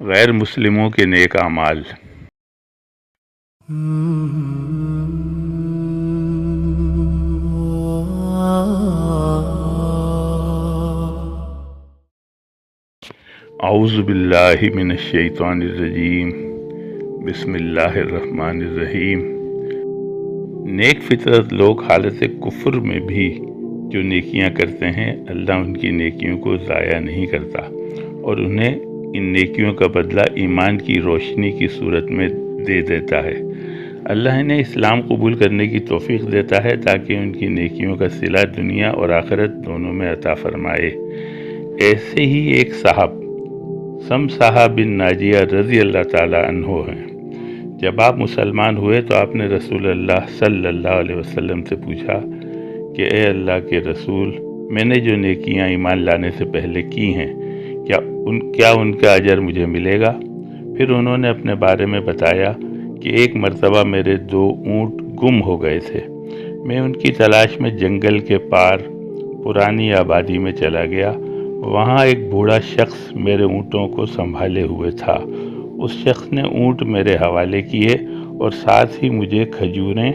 غیر مسلموں کے نیک اعمال۔ اعوذ باللہ من الشیطان الرجیم، بسم اللہ الرحمن الرحیم۔ نیک فطرت لوگ حالت کفر میں بھی جو نیکیاں کرتے ہیں، اللہ ان کی نیکیوں کو ضائع نہیں کرتا اور انہیں ان نیکیوں کا بدلہ ایمان کی روشنی کی صورت میں دے دیتا ہے۔ اللہ انہیں اسلام قبول کرنے کی توفیق دیتا ہے تاکہ ان کی نیکیوں کا صلہ دنیا اور آخرت دونوں میں عطا فرمائے۔ ایسے ہی ایک صاحب سمسحہ بن ناجیہ رضی اللہ تعالیٰ عنہ ہیں۔ جب آپ مسلمان ہوئے تو آپ نے رسول اللہ صلی اللہ علیہ وسلم سے پوچھا کہ اے اللہ کے رسول، میں نے جو نیکیاں ایمان لانے سے پہلے کی ہیں، کیا ان کا اجر مجھے ملے گا؟ پھر انہوں نے اپنے بارے میں بتایا کہ ایک مرتبہ میرے 2 اونٹ گم ہو گئے تھے۔ میں ان کی تلاش میں جنگل کے پار پرانی آبادی میں چلا گیا۔ وہاں ایک بوڑھا شخص میرے اونٹوں کو سنبھالے ہوئے تھا۔ اس شخص نے اونٹ میرے حوالے کیے اور ساتھ ہی مجھے کھجوریں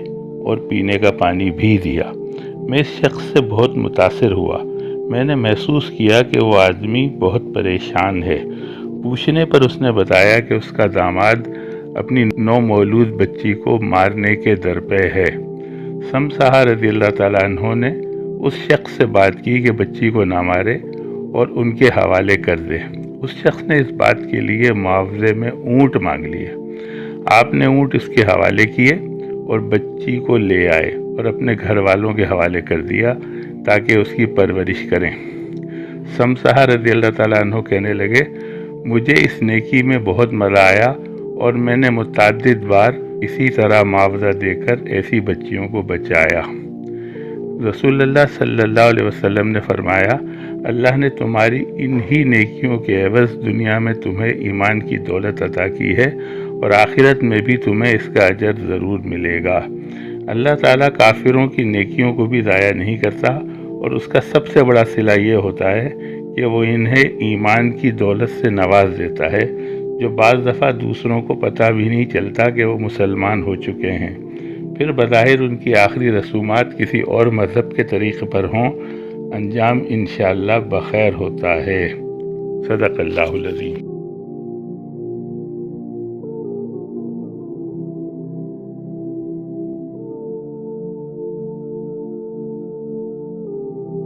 اور پینے کا پانی بھی دیا۔ میں اس شخص سے بہت متاثر ہوا۔ میں نے محسوس کیا کہ وہ آدمی بہت پریشان ہے۔ پوچھنے پر اس نے بتایا کہ اس کا داماد اپنی نومولود بچی کو مارنے کے در پہ ہے۔ سمسحہ رضی اللہ تعالیٰ عنہ نے اس شخص سے بات کی کہ بچی کو نہ مارے اور ان کے حوالے کر دے۔ اس شخص نے اس بات کے لیے معاوضے میں اونٹ مانگ لیے۔ آپ نے اونٹ اس کے حوالے کیے اور بچی کو لے آئے اور اپنے گھر والوں کے حوالے کر دیا تاکہ اس کی پرورش کریں۔ سمسحہ رضی اللہ تعالیٰ عنہ کہنے لگے، مجھے اس نیکی میں بہت مزہ آیا اور میں نے متعدد بار اسی طرح معاوضہ دے کر ایسی بچیوں کو بچایا۔ رسول اللہ صلی اللہ علیہ وسلم نے فرمایا، اللہ نے تمہاری انہی نیکیوں کے عوض دنیا میں تمہیں ایمان کی دولت عطا کی ہے اور آخرت میں بھی تمہیں اس کا اجر ضرور ملے گا۔ اللہ تعالیٰ کافروں کی نیکیوں کو بھی ضائع نہیں کرتا اور اس کا سب سے بڑا صلہ یہ ہوتا ہے کہ وہ انہیں ایمان کی دولت سے نواز دیتا ہے، جو بعض دفعہ دوسروں کو پتہ بھی نہیں چلتا کہ وہ مسلمان ہو چکے ہیں۔ پھر بظاہر ان کی آخری رسومات کسی اور مذہب کے طریقے پر ہوں، انجام انشاءاللہ بخیر ہوتا ہے۔ صدق اللہ العظیم۔